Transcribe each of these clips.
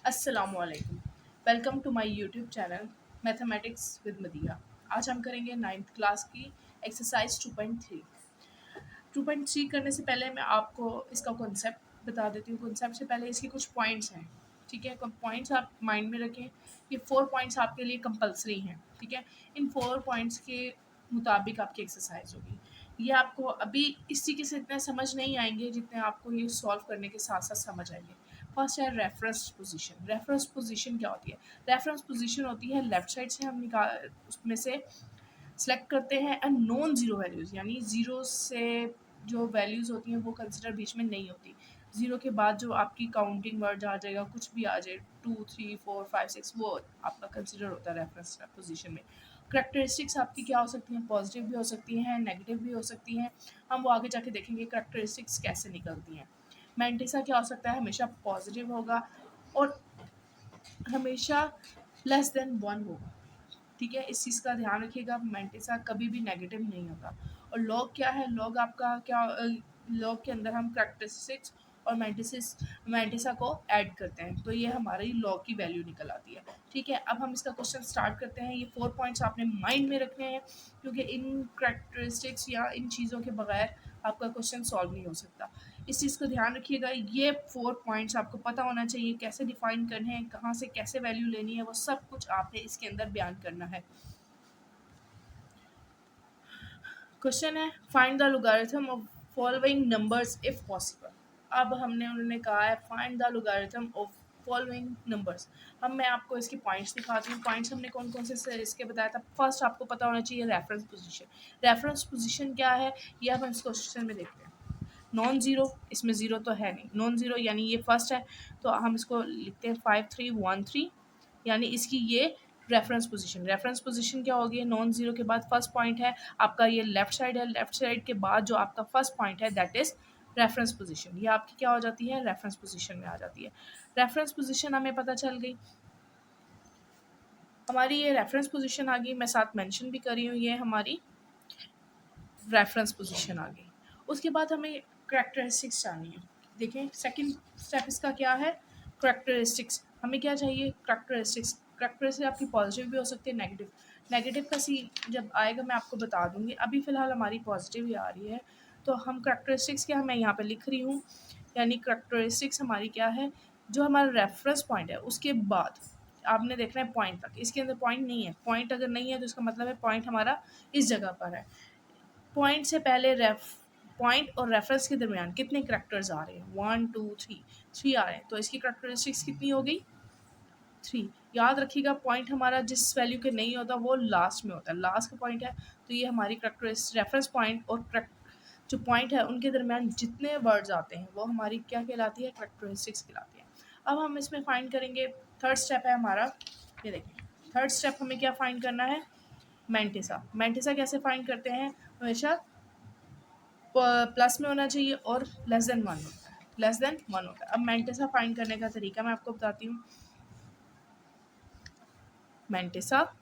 अस्सलामुअलैकुम। Welcome to my YouTube channel mathematics with Madiya. आज हम करेंगे 9th क्लास की एक्सरसाइज 2.3। 2.3 करने से पहले मैं आपको इसका कॉन्सेप्ट बता देती हूँ। कॉन्सेप्ट से पहले इसके कुछ पॉइंट्स हैं, ठीक है। पॉइंट्स आप माइंड में रखें। ये 4 पॉइंट्स आपके लिए कंपलसरी हैं, ठीक है। इन 4 पॉइंट्स के मुताबिक आपकी एक्सरसाइज होगी। ये आपको अभी इस तरीके से इतने समझ नहीं आएंगे जितने आपको ये सॉल्व करने के साथ साथ समझ आएंगे। फर्स्ट है रेफरेंस पोजीशन। रेफरेंस पोजीशन क्या होती है? रेफरेंस पोजीशन होती है लेफ्ट साइड से हम निकाल उसमें से सेलेक्ट करते हैं एंड नॉन ज़ीरो वैल्यूज़, यानी ज़ीरो से जो वैल्यूज़ होती हैं वो कंसिडर बीच में नहीं होती। ज़ीरो के बाद जो आपकी काउंटिंग वर्ड आ जाएगा, कुछ भी आ जाए, 2 3 4 5 6, वो आपका कंसिडर होता है रेफरेंस पोजीशन में। करैक्टरिस्टिक्स आपकी क्या हो सकती हैं? पॉजिटिव भी हो सकती हैं, नेगेटिव भी हो सकती हैं। हम वो आगे जाके देखेंगे करैक्टरिस्टिक्स कैसे निकलती हैं। मैंटिसा क्या हो सकता है? हमेशा पॉजिटिव होगा और हमेशा लेस देन 1 होगा, ठीक है। इस चीज़ का ध्यान रखिएगा। मैंटिसा कभी भी नेगेटिव नहीं होता। और लॉग क्या है? लॉग आपका क्या, लॉग के अंदर हम करैक्टरिस्टिक्स और मैंटिसा को ऐड करते हैं, तो ये हमारी लॉग की वैल्यू निकल आती है, ठीक है। अब हम इसका क्वेश्चन स्टार्ट करते हैं। ये 4 पॉइंट्स आपने माइंड में रखने हैं, क्योंकि इन करैक्टरिस्टिक्स या इन चीज़ों के बगैर आपका क्वेश्चन सॉल्व नहीं हो सकता। इस चीज़ का ध्यान रखिएगा। ये 4 पॉइंट्स आपको पता होना चाहिए, कैसे डिफाइन करने हैं, कहाँ से कैसे वैल्यू लेनी है, वो सब कुछ आपने इसके अंदर बयान करना है। क्वेश्चन है find the logarithm of following numbers if possible. अब हमने उन्होंने कहा है find the logarithm of following numbers. अब मैं आपको इसके पॉइंट्स दिखाती हूँ। पॉइंट्स हमने कौन कौन से इसके बताया था। फर्स्ट आपको पता होना चाहिए रेफरेंस पोजीशन। रेफरेंस पोजीशन क्या है ये अब हम इस क्वेश्चन में देखते हैं। नॉन ज़ीरो, इसमें ज़ीरो तो है नहीं, नॉन ज़ीरो यानी ये फर्स्ट है, तो हम इसको लिखते हैं 5 3 1 3, यानी इसकी ये रेफरेंस पोजीशन। रेफरेंस पोजीशन क्या होगी? नॉन ज़ीरो के बाद फर्स्ट पॉइंट है आपका, ये लेफ्ट साइड है। लेफ्ट साइड के बाद जो आपका फर्स्ट पॉइंट है दैट इज़ रेफरेंस पोजीशन। ये आपकी क्या हो जाती है? रेफरेंस पोजीशन में आ जाती है। रेफरेंस पोजीशन हमें पता चल गई। हमारी ये रेफरेंस पोजीशन आ गई, मैं साथ मेंशन भी कर रही हूँ, ये हमारी रेफरेंस पोजीशन आ गई। उसके बाद हमें करैक्टरिस्टिक्स जाननी है। देखें सेकंड स्टेप इसका क्या है? करैक्टरिस्टिक्स। हमें क्या चाहिए? करैक्टरिस्टिक्स। करैक्टरिस्टिक्स आपकी पॉजिटिव भी हो सकती है, नेगेटिव। नेगेटिव का सी जब आएगा मैं आपको बता दूंगी, अभी फ़िलहाल हमारी पॉजिटिव ही आ रही है। तो हम करैक्टरिस्टिक्स क्या, मैं यहाँ पे लिख रही हूँ, यानी करैक्टरिस्टिक्स हमारी क्या है? जो हमारा रेफरेंस पॉइंट है उसके बाद आपने देखना है पॉइंट तक। इसके अंदर पॉइंट नहीं है। पॉइंट अगर नहीं है तो इसका मतलब है पॉइंट हमारा इस जगह पर है। पॉइंट से पहले पॉइंट और रेफरेंस के दरमियान कितने करैक्टर्स आ रहे हैं? 1 2 3, 3 आ रहे हैं, तो इसकी करैक्टरिस्टिक्स कितनी हो गई? 3। याद रखिएगा पॉइंट हमारा जिस वैल्यू के नहीं होता वो लास्ट में होता है, लास्ट का पॉइंट है, तो ये हमारी करैक्टरिस्टिक्स। रेफरेंस पॉइंट और जो पॉइंट है उनके दरमियान जितने वर्ड्स आते हैं वो हमारी क्या कहलाती है? करैक्टरिस्टिक्स कहलाती है। अब हम इसमें फाइंड करेंगे। थर्ड स्टेप है हमारा, ये देखिए थर्ड स्टेप हमें क्या फाइंड करना है? मैंटिसा। मैंटिसा कैसे फाइंड करते हैं? हमेशा प्लस में होना चाहिए और लेस देन 1 होता है, लेस देन 1 होता है। अब मैंटिसा फाइंड करने का तरीका मैं आपको बताती हूँ। मैंटिसा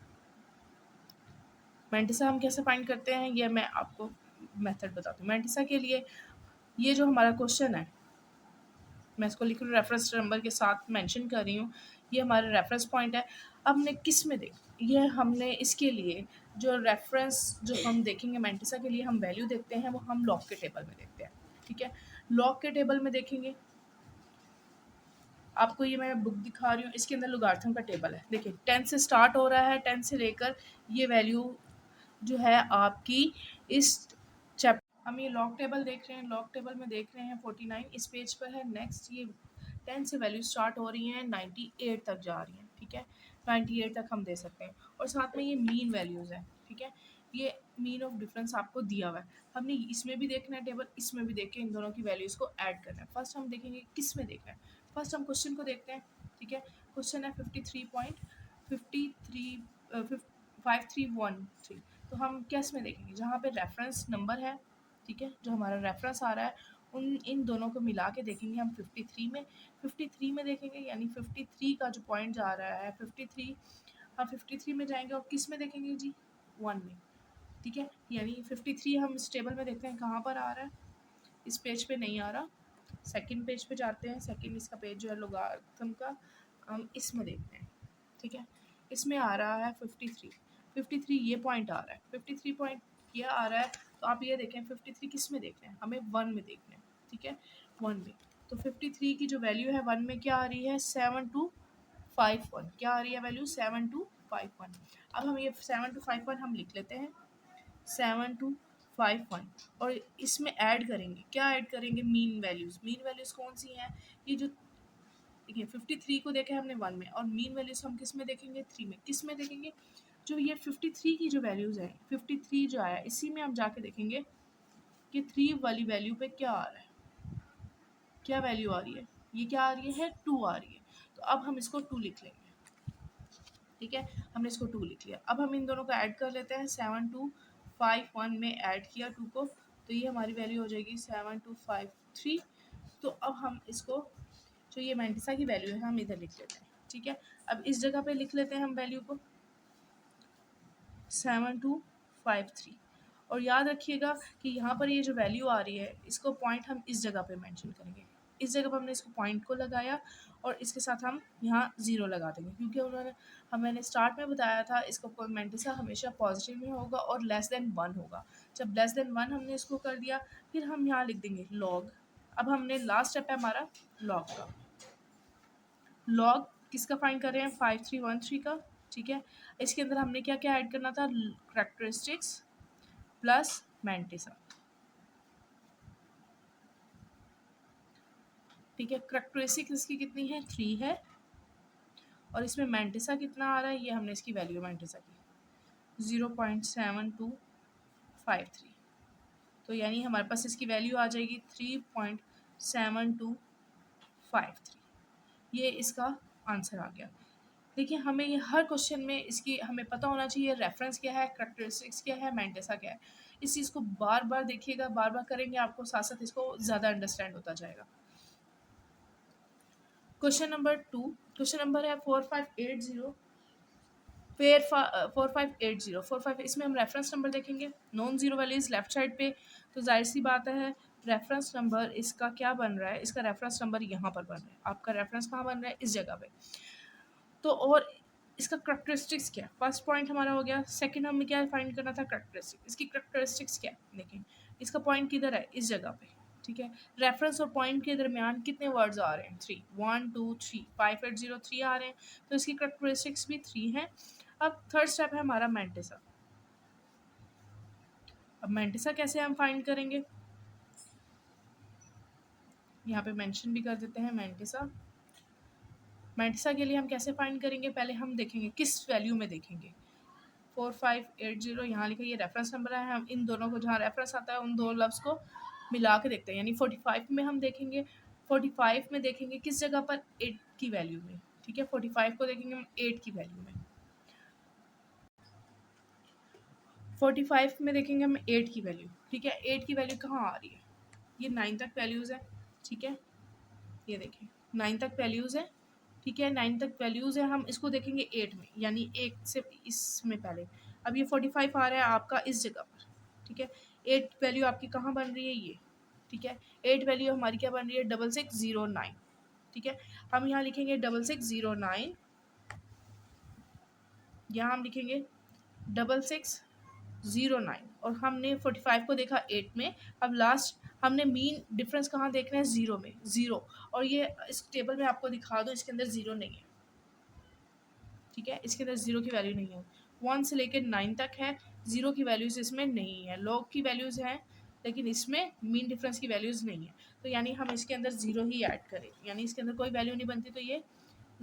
मैंटिसा हम कैसे फाइंड करते हैं ये मैं आपको मेथड बताती हूँ। मैंटिसा के लिए ये जो हमारा क्वेश्चन है, मैं इसको लिख रही हूँ, रेफरेंस नंबर के साथ मेंशन कर रही हूँ, ये हमारा रेफरेंस पॉइंट है। अब हमने किस में देख, ये हमने इसके लिए जो रेफरेंस जो हम देखेंगे मैंटिसा के लिए हम वैल्यू देखते हैं वो हम लॉग के टेबल में देखते हैं, ठीक है। लॉग के टेबल में देखेंगे, आपको ये मैं बुक दिखा रही हूँ, इसके अंदर लोगारिथम का टेबल है। देखिए 10 से स्टार्ट हो रहा है, 10 से लेकर ये वैल्यू जो है आपकी इस चैप्टर, हम ये लॉग टेबल देख रहे हैं, लॉग टेबल में देख रहे हैं 49 इस पेज पर है। नेक्स्ट ये 10 से वैल्यू स्टार्ट हो रही हैं 98 तक जा रही हैं, ठीक है। 98 तक हम दे सकते हैं और साथ में ये मीन वैल्यूज़ हैं, ठीक है। ये मीन ऑफ डिफरेंस आपको दिया हुआ है। हमने इसमें भी देखना है टेबल, इसमें भी देख के इन दोनों की वैल्यूज़ को ऐड करना है। फर्स्ट हम देखेंगे किस में देखना है। फर्स्ट हम क्वेश्चन को देखते हैं, ठीक है। क्वेश्चन है 53.53 तो हम किस में देखेंगे? जहाँ पे रेफरेंस नंबर है, ठीक है, जो हमारा रेफरेंस आ रहा है उन इन दोनों को मिला के देखेंगे हम 53 में देखेंगे, यानी 53 का जो पॉइंट जा रहा है 53, हम 53 में जाएंगे और किस में देखेंगे जी? 1 में, ठीक है। यानी 53 हम इस टेबल में देखते हैं कहाँ पर आ रहा है, इस पेज पे नहीं आ रहा, सेकंड पेज पे जाते हैं। सेकंड इसका पेज जो है लोगारिथम का, हम इसमें देखते हैं, ठीक है। इसमें आ रहा है 53 ये पॉइंट आ रहा है, 53 पॉइंट ये आ रहा है। तो आप ये देखें 53 किस में देखना है, हमें 1 में देखना है, ठीक है, 1 में। तो 53 की जो वैल्यू है 1 में क्या आ रही है, 7251। क्या आ रही है वैल्यू, 7251। अब हम ये 7251 हम लिख लेते हैं, 7251, और इसमें ऐड करेंगे, क्या ऐड करेंगे, मीन वैल्यूज़। मीन वैल्यूज़ कौन सी हैं, ये जो देखिए 53 को देखा है हमने 1 में, और मीन वैल्यूज़ हम किस में देखेंगे, 3 में। किस में देखेंगे, जो ये 53 की जो वैल्यूज़ हैं, 53 जो आया इसी में हम जाके देखेंगे कि 3 वाली वैल्यू पे क्या आ रहा है, क्या वैल्यू आ रही है, ये क्या आ रही है, 2 आ रही है। तो अब हम इसको 2 लिख लेंगे, ठीक है, हमने इसको 2 लिख लिया। अब हम इन दोनों को ऐड कर लेते हैं, 7251 में ऐड किया 2 को, तो ये हमारी वैल्यू हो जाएगी 7253। तो अब हम इसको, जो ये मैंटिसा की वैल्यू है, हम इधर लिख लेते हैं, ठीक है। अब इस जगह पे लिख लेते हैं हम वैल्यू को 7253, और याद रखिएगा कि यहाँ पर ये जो वैल्यू आ रही है, इसको पॉइंट हम इस जगह पे मेंशन करेंगे। इस जगह पर हमने इसको पॉइंट को लगाया, और इसके साथ हम यहाँ 0 लगा देंगे, क्योंकि मैंने स्टार्ट में बताया था इसको मैंटिसा हमेशा पॉजिटिव में होगा और लेस देन 1 होगा। जब लेस देन 1 हमने इसको कर दिया, फिर हम यहाँ लिख देंगे लॉग। अब हमने लास्ट स्टेप है हमारा लॉग का। लॉग किसका फाइंड कर रहे हैं, 5313 का, ठीक है। इसके अंदर हमने क्या क्या ऐड करना था, करेक्टरिस्टिक्स प्लस मैंटिसा, ठीक है। करेक्टरिस्टिक्स इसकी कितनी है, 3 है, और इसमें मैंटिसा कितना आ रहा है, ये हमने इसकी वैल्यू मैंटिसा की 0.7253। तो यानी हमारे पास इसकी वैल्यू आ जाएगी 3.7253। ये इसका आंसर आ गया। देखिए हमें ये हर क्वेश्चन में इसकी हमें पता होना चाहिए रेफरेंस क्या है, करेक्टरिस्टिक्स क्या है, मैंटिसा क्या है। इस चीज़ को बार बार देखिएगा, बार बार करेंगे, आपको साथ साथ इसको ज़्यादा अंडरस्टैंड होता जाएगा। क्वेश्चन नंबर 2, क्वेश्चन नंबर है 4580, 4580, इसमें हम रेफरेंस नंबर देखेंगे, non zero values left side पे, तो जाहिर सी बात है रेफरेंस नंबर इसका क्या बन रहा है, इसका रेफरेंस नंबर यहाँ पर बन रहा है। आपका रेफरेंस कहाँ बन रहा है, इस जगह पे। तो और इसका करेक्टरिस्टिक्स क्या है, फर्स्ट पॉइंट हमारा हो गया। सेकंड हमें क्या फाइंड करना था, करेक्टरिस्टिक। इसकी करेक्टरिस्टिक्स क्या है, देखें इसका पॉइंट किधर है, इस जगह पे, ठीक है। रेफरेंस और पॉइंट के दरमियान कितने वर्ड्स आ रहे हैं, 3, 1 2 3, 5803 आ रहे हैं, तो इसकी करेक्टरिस्टिक्स भी 3 हैं। अब थर्ड स्टेप है हमारा मैंटिसा। अब मैंटिसा कैसे हम फाइंड करेंगे, यहाँ पे मेंशन भी कर देते हैं मैंटिसा। मैंटिसा के लिए हम कैसे फाइंड करेंगे, पहले हम देखेंगे किस वैल्यू में देखेंगे। 4580 यहाँ लिखा, ये रेफरेंस नंबर है। हम इन दोनों को जहाँ रेफरेंस आता है उन दो लफ्ज़ को मिला के देखते हैं, यानी 45 में हम देखेंगे, 45 में देखेंगे किस जगह पर, 8 की वैल्यू में, ठीक है। 45 को देखेंगे हम 8 की वैल्यू में, 45 में देखेंगे हम 8 की वैल्यू, ठीक है। 8 की वैल्यू कहाँ आ रही है, ये 9 तक वैल्यूज़ है, ठीक है। ये देखें 9 तक वैल्यूज़ है, ठीक है, 9 तक वैल्यूज़ है। हम इसको देखेंगे 8 में, यानी 1 से इसमें पहले। अब ये 45 आ रहा है आपका इस जगह पर, ठीक है। 8 वैल्यू आपकी कहाँ बन रही है, ये, ठीक है। 8 वैल्यू हमारी क्या बन रही है, 6609, ठीक है। हम यहाँ लिखेंगे 6609, यहाँ हम लिखेंगे 6609, और हमने 45 को देखा 8 में। अब लास्ट हमने मीन डिफरेंस कहाँ देखना है, 0 में, 0। और ये इस टेबल में आपको दिखा दो, इसके अंदर 0 नहीं है, ठीक है। इसके अंदर 0 की वैल्यू नहीं है, 1 से लेकर 9 तक है, 0 की वैल्यूज़ इसमें नहीं है। लॉग की वैल्यूज़ हैं, लेकिन इसमें मीन डिफरेंस की वैल्यूज़ नहीं है। तो यानी हम इसके अंदर 0 ही ऐड करें, यानी इसके अंदर कोई वैल्यू नहीं बनती, तो ये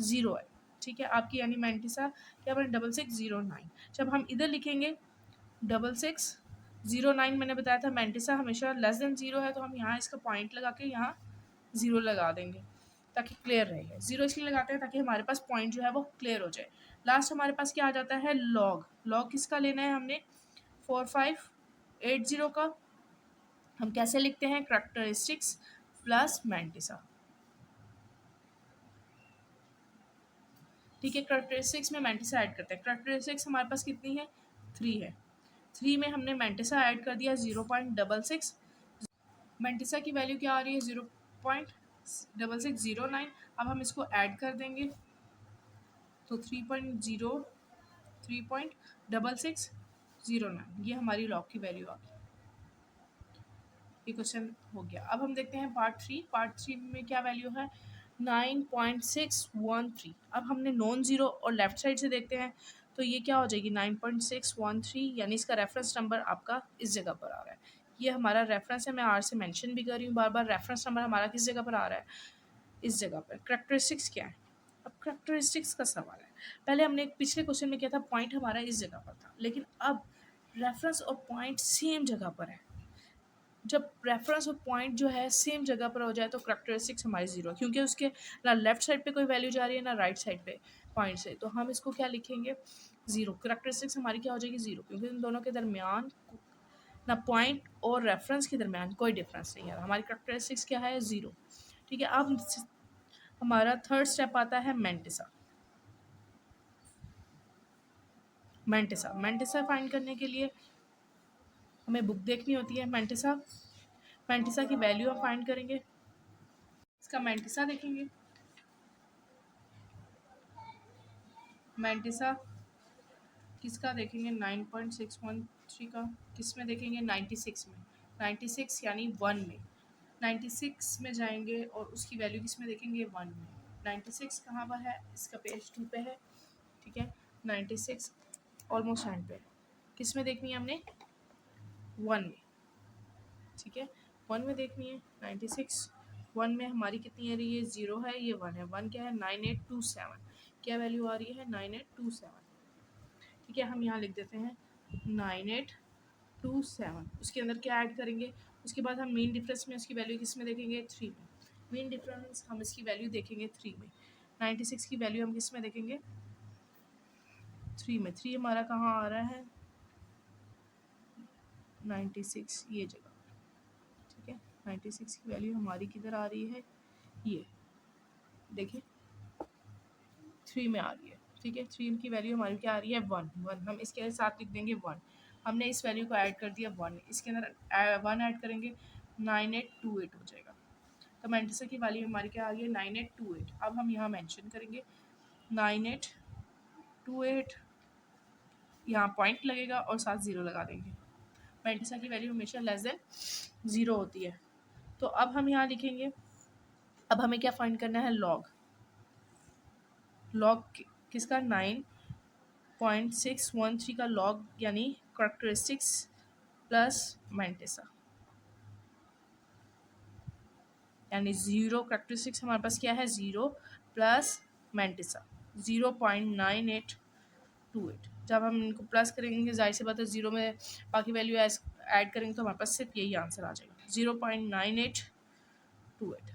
0 है, ठीक है। आपकी यानी मैंटिसा क्या बने, 6609। जब हम इधर लिखेंगे 6609, मैंने बताया था मैंटिसा हमेशा लेस देन 0 है, तो हम यहाँ इसका पॉइंट लगा के यहाँ 0 लगा देंगे ताकि क्लियर रहे। 0 इसलिए लगाते हैं ताकि हमारे पास पॉइंट जो है वो क्लियर हो जाए। लास्ट हमारे पास क्या आ जाता है, लॉग। लॉग किसका लेना है हमने, 4580 का। हम कैसे लिखते हैं, करेक्टरिस्टिक्स प्लस मैंटिसा, ठीक है। करेक्टरिस्टिक्स में मैंटिसा ऐड करते हैं। करेक्टरिस्टिक्स हमारे पास कितनी है, 3 है। 3 में हमने मैंटिसा ऐड कर दिया 0.66। मैंटिसा की वैल्यू क्या आ रही है, 0.6609। अब हम इसको ऐड कर देंगे, तो 3.6609 ये हमारी लॉग की वैल्यू आ गई। ये क्वेश्चन हो गया। अब हम देखते हैं पार्ट थ्री में क्या वैल्यू है 9.613। अब हमने नॉन ज़ीरो और लेफ्ट साइड से देखते हैं तो ये क्या हो जाएगी 9.613, यानी इसका रेफरेंस नंबर आपका इस जगह पर आ रहा है। ये हमारा रेफरेंस है, मैं आर से मेंशन भी कर रही हूँ बार बार। रेफरेंस नंबर हमारा किस जगह पर आ रहा है, इस जगह पर। करैक्टरिस्टिक्स क्या है, अब करैक्टरिस्टिक्स का सवाल है। पहले हमने एक पिछले क्वेश्चन में किया था, पॉइंट हमारा इस जगह पर था, लेकिन अब रेफरेंस और पॉइंट सेम जगह पर है। जब रेफरेंस और पॉइंट जो है सेम जगह पर हो जाए तो करैक्टरिस्टिक्स हमारी ज़ीरो, क्योंकि उसके ना लेफ्ट साइड पे कोई वैल्यू जा रही है ना राइट साइड पे पॉइंट से, तो हम इसको क्या लिखेंगे ज़ीरो। करैक्टरिस्टिक्स हमारी क्या हो जाएगी ज़ीरो, क्योंकि इन दोनों के दरमियान ना पॉइंट और रेफरेंस के दरमियान कोई डिफरेंस नहीं है। हमारी करैक्टरिस्टिक्स क्या है ज़ीरो। ठीक है, अब हमारा थर्ड स्टेप आता है मेंटिसा। मेंटिसा फाइंड करने के लिए हमें बुक देखनी होती है। मेंटिसा की वैल्यू हम फाइंड करेंगे, इसका मेंटिसा देखेंगे। मेंटिसा किसका देखेंगे 9.613 का, किस में देखेंगे 96 में। 96 यानी 1 में, 96 में जाएंगे और उसकी वैल्यू किस में देखेंगे 1 में। 96 कहाँ पर है, इसका पेज 2 पे है। ठीक है, 96 ऑलमोस्ट एंड पे, किस में देखनी है हमने 1 में। ठीक है, 1 में देखनी है 96। 1 में हमारी कितनी आ रही है, 0 है, ये 1 है। 1 क्या है 9827, क्या वैल्यू आ रही है 9827। ठीक है, हम यहाँ लिख देते हैं 9827। उसके अंदर क्या ऐड करेंगे, उसके बाद हम मीन डिफरेंस में उसकी वैल्यू किस में देखेंगे 3 में। मीन डिफरेंस हम इसकी वैल्यू देखेंगे 3 में। 96 की वैल्यू हम किस में देखेंगे 3 में। 3 हमारा कहाँ आ रहा है 96 ये जगह। ठीक है, 96 की वैल्यू हमारी किधर आ रही है, ये देखिए 3 में आ रही है। ठीक है, 3 की वैल्यू हमारी क्या आ रही है 1। हम इसके साथ लिख देंगे 1। हमने इस वैल्यू को ऐड कर दिया 1, इसके अंदर 1 ऐड करेंगे 9828 हो जाएगा। तो मेंटिसा की वैल्यू हमारी क्या आ गई है 9828। अब हम यहाँ मेंशन करेंगे 9828, यहाँ पॉइंट लगेगा और साथ ज़ीरो लगा देंगे। मेंटिसा की वैल्यू हमेशा लेस देन ज़ीरो होती है। तो अब हम यहाँ लिखेंगे, अब हमें क्या फाइंड करना है लॉग किसका 9.613 का लॉग, यानी करैक्टरिस्टिक्स प्लस मेंटिसा, यानी ज़ीरो। करैक्टरिस्टिक्स हमारे पास क्या है 0 प्लस मेंटिसा 0.9828। जब हम इनको प्लस करेंगे जाहिर सी बात है 0 में बाकी वैल्यू ऐड करेंगे तो हमारे पास सिर्फ यही आंसर आ जाएगा 0.9828।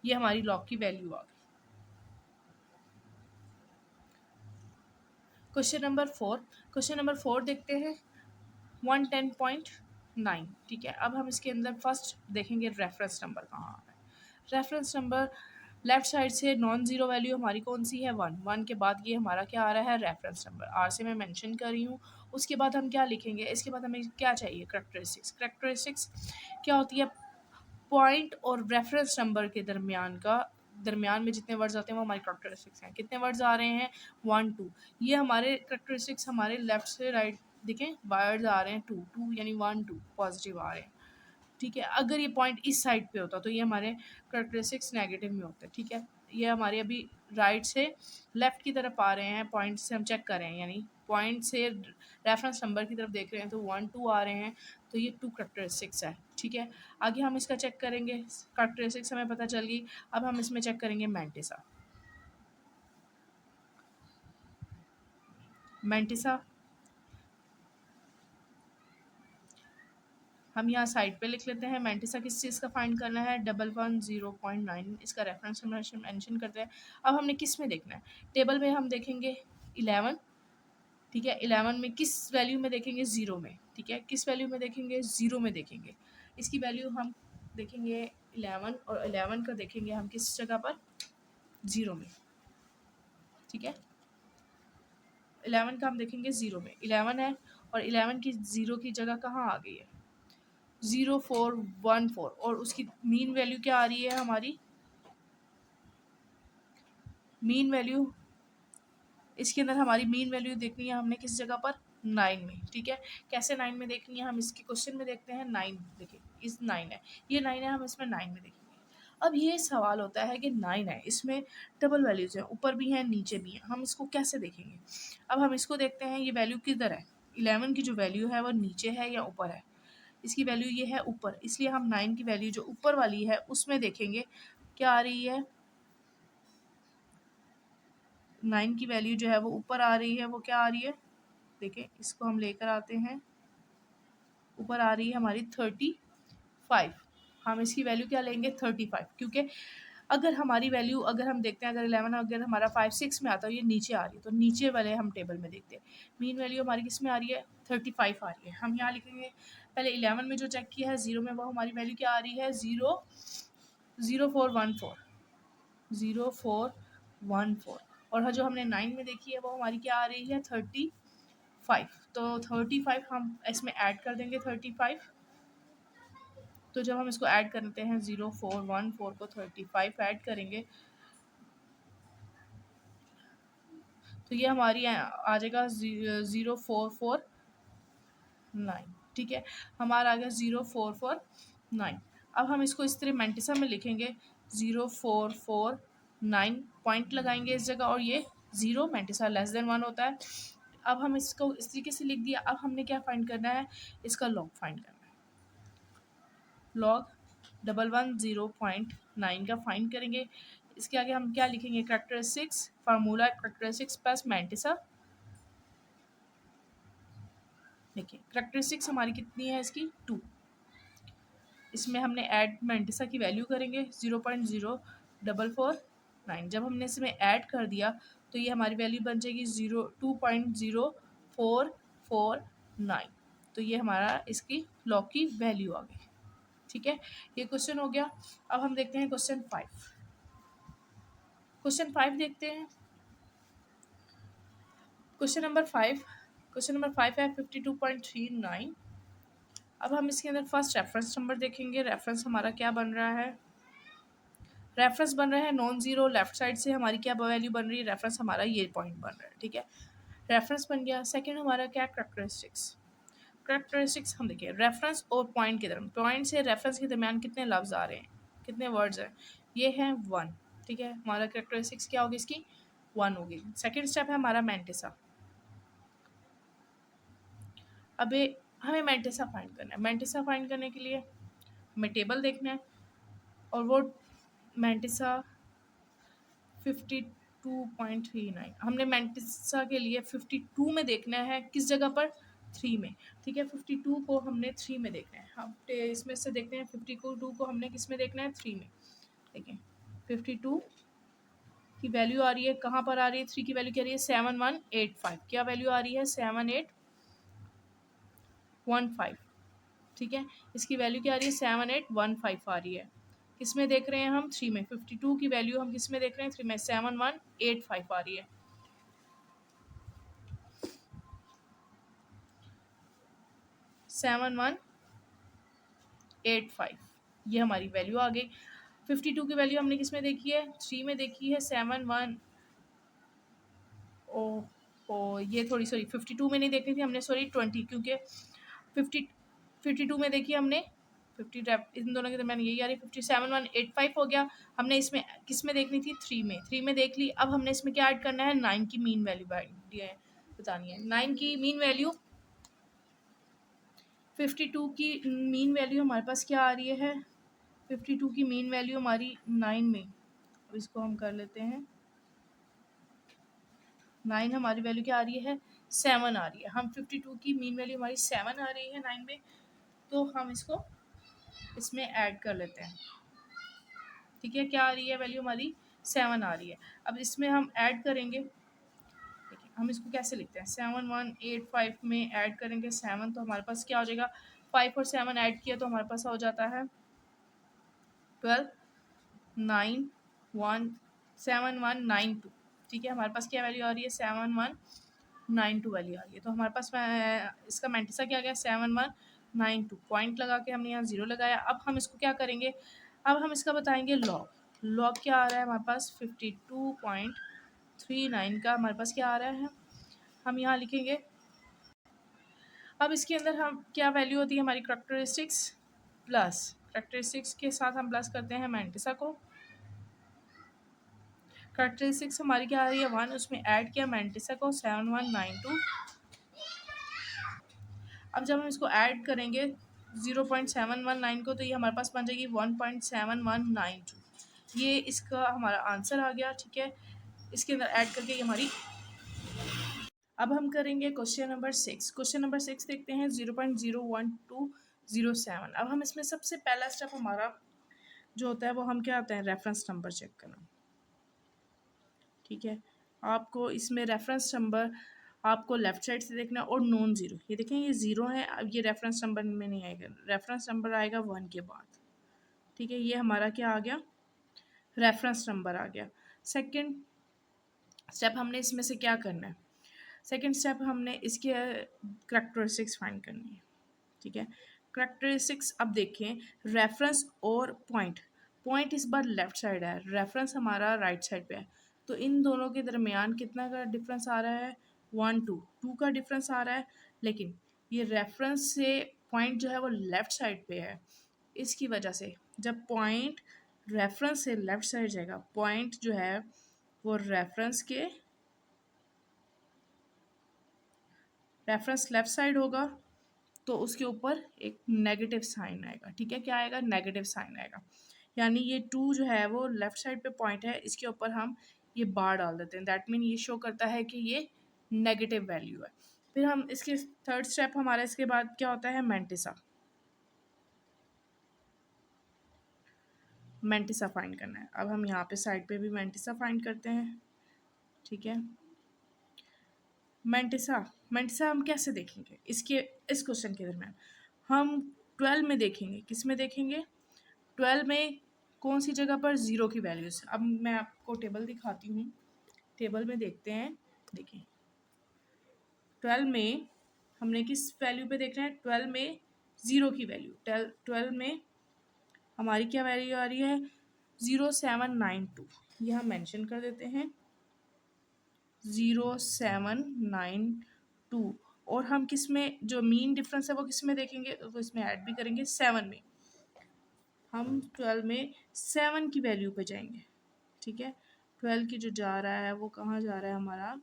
ये हमारी लॉग की वैल्यू आ गई। क्वेश्चन नंबर 4 देखते हैं 110.9। ठीक है, अब हम इसके अंदर फर्स्ट देखेंगे रेफरेंस नंबर कहाँ आ रहा है। रेफरेंस नंबर लेफ्ट साइड से नॉन ज़ीरो वैल्यू हमारी कौन सी है 1 के बाद ये हमारा क्या आ रहा है रेफरेंस नंबर, आर से मैं मेंशन कर रही हूँ। उसके बाद हम क्या लिखेंगे, इसके बाद हमें क्या चाहिए करैक्टरिस्टिक्स क्या होती है, पॉइंट और रेफरेंस नंबर के दरमियान में जितने वर्ड्स आते हैं वो हमारे करैक्टरिस्टिक्स हैं। कितने वर्ड्स आ रहे हैं 1 2, ये हमारे करैक्टरिस्टिक्स हमारे लेफ्ट से राइट देखें वर्ड्स आ रहे हैं 2 यानी 1 2 पॉजिटिव आ रहे हैं। ठीक है, अगर ये पॉइंट इस साइड पे होता तो ये हमारे करैक्टरिस्टिक्स नेगेटिव में होते। ठीक है, ये हमारे अभी राइट से लेफ्ट की तरफ आ रहे हैं, पॉइंट से हम चेक कर रहे हैं, यानी पॉइंट से रेफरेंस नंबर की तरफ देख रहे हैं तो 1 2 आ रहे हैं, तो ये 2 करैक्टरिस्टिक्स है। ठीक है, आगे हम इसका चेक करेंगे, करैक्टरिस्टिक्स हमें पता चल गई। अब हम इसमें चेक करेंगे मेंटिसा हम यहाँ साइड पे लिख लेते हैं। मेंटिसा किस चीज़ का फाइंड करना है 110.9, इसका रेफरेंस मेंशन करते हैं। अब हमने किस में देखना है, टेबल में हम देखेंगे 11। ठीक है, 11 में किस वैल्यू में देखेंगे 0 में। ठीक है, किस वैल्यू में देखेंगे 0 में देखेंगे। इसकी वैल्यू हम देखेंगे 11 और 11 का देखेंगे हम किस जगह पर 0 में। ठीक है, 11 का हम देखेंगे 0 में, 11 है और 11 की 0 की जगह कहाँ आ गई है 0414, और उसकी मीन वैल्यू क्या आ रही है हमारी, मीन वैल्यू इसके अंदर हमारी मीन वैल्यू देखनी है हमने किस जगह पर, 9 में। ठीक है, कैसे 9 में देखनी है, हम इसके क्वेश्चन में देखते हैं। 9 देखिए, इस 9 है, ये 9 है, हम इसमें 9 में देखेंगे। अब ये सवाल होता है कि 9 है, इसमें डबल वैल्यूज हैं, ऊपर भी हैं नीचे भी हैं, हम इसको कैसे देखेंगे। अब हम इसको देखते हैं, ये वैल्यू किधर है, 11 की जो वैल्यू है वो नीचे है या ऊपर है। इसकी वैल्यू ये है ऊपर, इसलिए हम 9 की वैल्यू जो ऊपर वाली है उसमें देखेंगे क्या आ रही है। 9 की वैल्यू जो है वो ऊपर आ रही है, वो क्या आ रही है, देखिए इसको हम लेकर आते हैं, ऊपर आ रही है हमारी 35। हम इसकी वैल्यू क्या लेंगे, 35, क्योंकि अगर हमारी वैल्यू, अगर हम देखते हैं अगर 11 अगर हमारा 5 6 में आता है, ये नीचे आ रही है, तो नीचे वाले हम टेबल में देखते हैं। मीन वैल्यू हमारी किस में आ रही है, 35 आ रही है। हम यहाँ लिखेंगे पहले 11 में जो चेक किया है 0 में, वो हमारी वैल्यू क्या आ रही है, 00414 और जो हमने 9 में देखी है वो हमारी क्या आ रही है, 35। तो 35 हम इसमें ऐड कर देंगे 35। तो जब हम इसको ऐड करते हैं 0414 को 35 ऐड करेंगे तो ये हमारी आ जाएगा 0449। ठीक है, हमारा आ गया 0449। अब हम इसको इस तरह मैंटिसा में लिखेंगे 0449 पॉइंट लगाएंगे इस जगह, और ये 0 मैंटिसा <1 होता है। अब हम इसको इस तरीके से लिख दिया। अब हमने क्या फाइंड करना है, इसका लॉग फाइंड करना है। लॉग 110.9 का फाइंड करेंगे। इसके आगे हम क्या लिखेंगे, characteristics, formula characteristics plus mantissa. देखिए करैक्टरिस्टिक्स हमारी कितनी है इसकी, 2। इसमें हमने ऐड मैंटिसा की वैल्यू करेंगे 0.0449। जब हमने इसमें ऐड कर दिया तो ये हमारी वैल्यू बन जाएगी 2.0449। तो ये हमारा इसकी लॉग की वैल्यू आ गई। ठीक है, ये क्वेश्चन हो गया। अब हम देखते हैं क्वेश्चन 5। क्वेश्चन 5 देखते हैं। क्वेश्चन नंबर 5 है 52.39। अब हम इसके अंदर फर्स्ट रेफरेंस नंबर देखेंगे। रेफरेंस हमारा क्या बन रहा है, रेफरेंस बन रहा है नॉन जीरो। लेफ्ट साइड से हमारी क्या वैल्यू बन रही है, रेफरेंस हमारा ये पॉइंट बन रहा है। ठीक है, रेफरेंस बन गया। सेकंड हमारा क्या, करैक्टरिस्टिक्स हम देखिए रेफरेंस और पॉइंट के दरमियान, पॉइंट से रेफरेंस के दरमियान कितने लफ्ज आ रहे हैं, कितने वर्ड्स हैं, ये है 1। ठीक है, हमारा करैक्टरिस्टिक्स क्या होगी इसकी, 1 होगी। सेकेंड स्टेप है हमारा मैंटिसा। अब हमें मैंटिसा फाइंड करना है। मैंटिसा फाइंड करने के लिए हमें टेबल देखना है, और वो मैंटिसा 52.39 हमने मैंटिसा के लिए 52 में देखना है, किस जगह पर, 3 में। ठीक है, 52 को हमने 3 में देखना है। हम इसमें से देखते हैं 52 को हमने किस में देखना है, 3 में। देखिए 52 की वैल्यू आ रही है, कहाँ पर आ रही है, 3 की वैल्यू क्या आ रही है, 7185। क्या वैल्यू आ रही है, 7815। ठीक है, इसकी वैल्यू क्या आ रही है, 7815 आ रही है। किस में देख रहे हैं हम, 3 में। 52 की वैल्यू हम किस में देख रहे हैं, 3 में। 7185 आ रही है। 7185 ये हमारी वैल्यू आ गई। 52 की वैल्यू हमने किस में देखी है, 3 में देखी है। 71 ओ ये थोड़ी सॉरी 52 में नहीं देखी थी हमने, सॉरी 20, क्योंकि 52 में देखी हमने 50 इन दोनों के दरमियान यही आ रही है। 57185 हो गया। हमने इसमें किस में देखनी थी, 3 में। 3 में देख ली। अब हमने इसमें क्या ऐड करना है, 9 की मीन वैल्यू बतानी है। 9 की मीन वैल्यू, 52 की मीन वैल्यू हमारे पास क्या आ रही है, 52 की मीन वैल्यू हमारी 9 में। अब इसको हम कर लेते हैं, 9 हमारी वैल्यू क्या आ रही है, 7 आ रही है। हम 52 की मीन वैल्यू हमारी 7 आ रही है 9 में, तो हम इसको इसमें ऐड कर लेते हैं। ठीक है, क्या आ रही है वैल्यू हमारी, 7 आ रही है। अब इसमें हम ऐड करेंगे, देखिए हम इसको कैसे लिखते हैं, 7185 में ऐड करेंगे 7, तो हमारे पास क्या हो जाएगा, 5 और 7 ऐड किया तो हमारे पास हो जाता है 7192। ठीक है, हमारे पास क्या वैल्यू आ रही है, 7192 वैल्यू आ रही है। तो हमारे पास इसका मैंटिसा क्या गया, 7192। पॉइंट लगा के हमने यहाँ 0 लगाया। अब हम इसको क्या करेंगे, अब हम इसका बताएंगे लॉग। लॉग क्या आ रहा है हमारे पास, 52.39 39 का हमारे पास क्या आ रहा है, हम यहाँ लिखेंगे। अब इसके अंदर हम क्या वैल्यू होती है हमारी करेक्टरिस्टिक्स प्लस, करेक्टरिस्टिक्स के साथ हम प्लस करते हैं मैंटिसा को। करेक्टरिस्टिक्स हमारी क्या आ रही है 1, उसमें ऐड किया मैंटिसा को 7192। अब जब हम इसको ऐड करेंगे 0.719 को, तो ये हमारे पास बन जाएगी 1.7192। ये इसका हमारा आंसर आ गया। ठीक है, इसके अंदर ऐड करके ये हमारी। अब हम करेंगे क्वेश्चन नंबर 6। क्वेश्चन नंबर 6 देखते हैं 0.01207। अब हम इसमें सबसे पहला स्टेप हमारा जो होता है वो हम क्या होता है रेफरेंस नंबर चेक करना। ठीक है, आपको इसमें रेफरेंस नंबर आपको लेफ्ट साइड से देखना और नॉन ज़ीरो। ये देखें ये ज़ीरो है, अब ये रेफरेंस नंबर में नहीं आएगा, रेफरेंस नंबर आएगा 1 के बाद। ठीक है, ये हमारा क्या आ गया, रेफरेंस नंबर आ गया। सेकंड स्टेप हमने इसमें से क्या करना है, सेकंड स्टेप हमने इसके करेक्टरिस्टिक्स फाइंड करनी है। ठीक है, करेक्टरिस्टिक्स अब देखें, रेफरेंस और पॉइंट, पॉइंट इस बार लेफ्ट साइड है, रेफरेंस हमारा राइट साइड पे है, तो इन दोनों के दरमियान कितना का डिफरेंस आ रहा है 1 2 का डिफरेंस आ रहा है। लेकिन ये रेफरेंस से पॉइंट जो है वो लेफ्ट साइड पे है, इसकी वजह से जब पॉइंट रेफरेंस से लेफ्ट साइड जाएगा, पॉइंट जो है वो रेफरेंस लेफ्ट साइड होगा, तो उसके ऊपर एक नेगेटिव साइन आएगा। ठीक है, क्या आएगा, नेगेटिव साइन आएगा। यानी ये 2 जो है वो लेफ्ट साइड पे पॉइंट है, इसके ऊपर हम ये बार डाल देते हैं, दैट मीन ये शो करता है कि ये नेगेटिव वैल्यू है। फिर हम इसके थर्ड स्टेप हमारा इसके बाद क्या होता है मैंटिसा, मैंटिसा फाइंड करना है। अब हम यहाँ पे साइड पे भी मैंटिसा फाइंड करते हैं। ठीक है, मैंटिसा, मैंटिसा हम कैसे देखेंगे इसके, इस क्वेश्चन के दरम्यान हम 12 में देखेंगे। किस में देखेंगे, 12 में कौन सी जगह पर ज़ीरो की वैल्यूज़। अब मैं आपको टेबल दिखाती हूँ, टेबल में देखते हैं। देखिए 12 में हमने किस वैल्यू पे देखना है, 12 में ज़ीरो की वैल्यू, 12 में हमारी क्या वैल्यू आ रही है 0792। ये हम मेंशन कर देते हैं 0792। और हम किस में जो मीन डिफरेंस है वो किस में देखेंगे, वो इसमें ऐड भी करेंगे 7 में। हम 12 में 7 की वैल्यू पे जाएंगे। ठीक है, 12 की जो जा रहा है वो कहाँ जा रहा है हमारा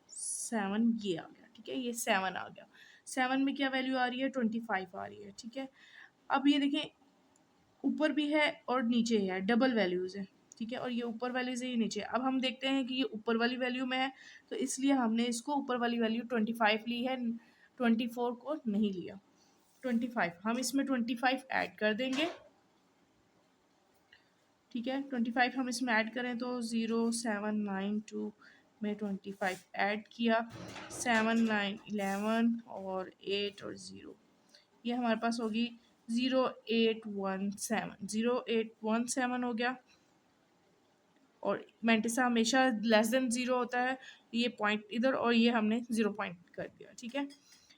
7, ये आ गया। ठीक है, ये 7 आ गया। 7 में क्या वैल्यू आ रही है 25 आ रही है। ठीक है, अब ये देखें ऊपर भी है और नीचे है, डबल वैल्यूज़ है। ठीक है, और ये ऊपर वैल्यूज़ है, ये नीचे। अब हम देखते हैं कि ये ऊपर वाली वैल्यू में है, तो इसलिए हमने इसको ऊपर वाली वैल्यू 25 ली है, 24 को नहीं लिया। 25 हम इसमें 25 ऐड कर देंगे। ठीक है, 25 हम इसमें ऐड करें तो 0792 में 25 ऐड किया, 7 9 11 और 8 और 0, ये हमारे पास होगी 0817 हो गया। और मैंटिसा हमेशा लेस देन ज़ीरो होता है, ये पॉइंट इधर और ये हमने 0 पॉइंट कर दिया। ठीक है,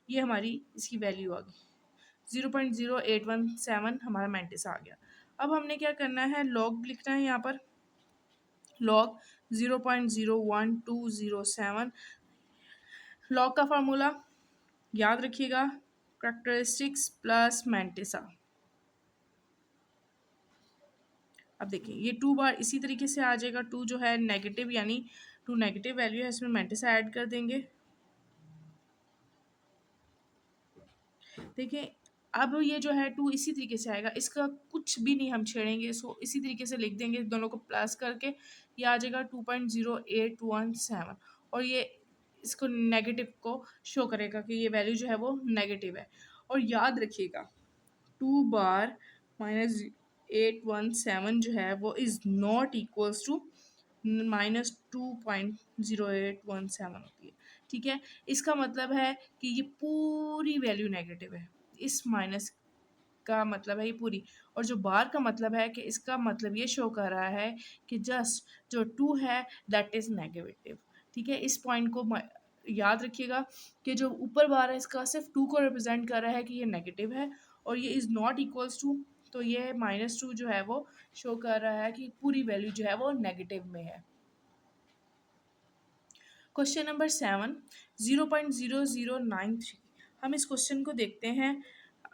ये हमारी इसकी वैल्यू आ गई 0.0817 हमारा मैंटिसा आ गया। अब हमने क्या करना है, लॉग लिखना है यहाँ पर, लॉग 0.01207। लॉग का फार्मूला याद रखिएगा, करेक्टरिस्टिक्स प्लस मैंटिसा। अब देखिए ये 2 बार इसी तरीके से आ जाएगा, 2 जो है नेगेटिव, यानी 2 नेगेटिव वैल्यू है, इसमें मैंटिसा ऐड कर देंगे। देखिए अब ये जो है 2 इसी तरीके से आएगा, इसका कुछ भी नहीं हम छेड़ेंगे, इसको इसी तरीके से लिख देंगे, दोनों को प्लस करके ये आ जाएगा 2.0817। और ये इसको नेगेटिव को शो करेगा कि ये वैल्यू जो है वो नेगेटिव है। और याद रखिएगा 2 बार -817 जो है वो इज़ नॉट इक्वल्स टू -2.0817 होती है। ठीक है, इसका मतलब है कि ये पूरी वैल्यू नेगेटिव है, इस माइनस का मतलब है ये पूरी, और जो बार का मतलब है कि इसका मतलब ये शो कर रहा है कि जस्ट जो 2 है दैट इज़ नेगेटिव। ठीक है, इस पॉइंट को याद रखिएगा कि जो ऊपर बार है इसका सिर्फ 2 को रिप्रेजेंट कर रहा है कि ये नेगेटिव है, और ये इज़ नॉट इक्वल्स टू तो ये -2 जो है वो शो कर रहा है कि पूरी वैल्यू जो है वो नेगेटिव में है। Question number 7, 0.0093। हम इस क्वेश्चन को देखते हैं।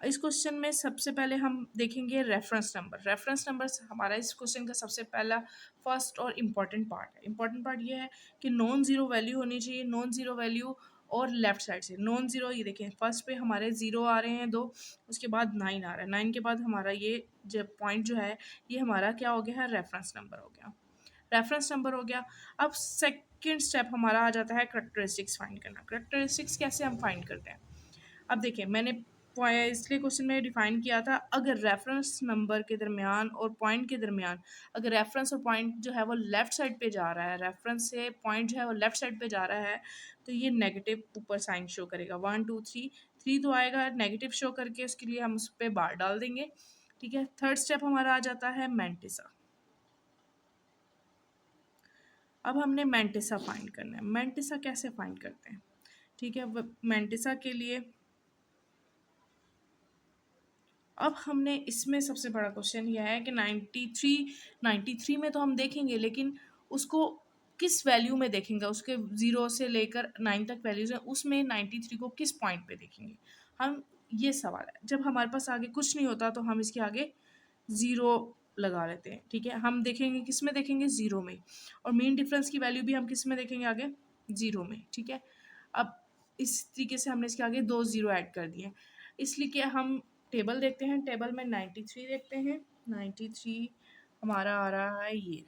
इस क्वेश्चन में सबसे पहले हम देखेंगे रेफरेंस नंबर। रेफरेंस नंबर हमारा इस क्वेश्चन का सबसे पहला फर्स्ट और इम्पॉर्टेंट पार्ट है। इम्पॉर्टेंट पार्ट ये है कि नॉन ज़ीरो वैल्यू होनी चाहिए, नॉन ज़ीरो वैल्यू और लेफ्ट साइड से नॉन ज़ीरो। ये देखें फर्स्ट पे हमारे ज़ीरो आ रहे हैं 2, उसके बाद 9 आ रहा है, 9 के बाद हमारा ये जो पॉइंट जो है ये हमारा क्या हो गया है, रेफरेंस नंबर हो गया। रेफरेंस नंबर हो गया। अब सेकंड स्टेप हमारा आ जाता है करेक्टरिस्टिक्स फाइंड करना। करेक्टरिस्टिक्स कैसे हम फाइंड करते हैं? अब देखिए मैंने इसलिए क्वेश्चन में डिफाइन किया था, अगर रेफरेंस नंबर के दरमियान और पॉइंट के दरमियान अगर रेफरेंस और पॉइंट जो है वो लेफ़्ट साइड पे जा रहा है, रेफरेंस से पॉइंट जो है वो लेफ़्ट साइड पे जा रहा है, तो ये नेगेटिव ऊपर साइन शो करेगा। 1 2 3 3 तो आएगा नेगेटिव शो करके, उसके लिए हम उस पर बार डाल देंगे। ठीक है, थर्ड स्टेप हमारा आ जाता है मैंटिसा। अब हमने मैंटिसा फाइंड करना है। मैंटिसा कैसे फाइंड करते हैं? ठीक है, मैंटिसा के लिए अब हमने इसमें सबसे बड़ा क्वेश्चन यह है कि 93 में तो हम देखेंगे, लेकिन उसको किस वैल्यू में देखेंगे, उसके 0 से लेकर 9 तक वैल्यूज़ हैं, उसमें 93 को किस पॉइंट पे देखेंगे हम, ये सवाल है। जब हमारे पास आगे कुछ नहीं होता तो हम इसके आगे 0 लगा लेते हैं। ठीक है, हम देखेंगे किस में देखेंगे, 0 में। और मीन डिफरेंस की वैल्यू भी हम किस में देखेंगे आगे, 0 में। ठीक है, अब इस तरीके से हमने इसके आगे 2 ज़ीरो ऐड कर दिए। इसलिए कि हम टेबल देखते हैं, टेबल में 93 देखते हैं। 93 हमारा आ रहा है ये।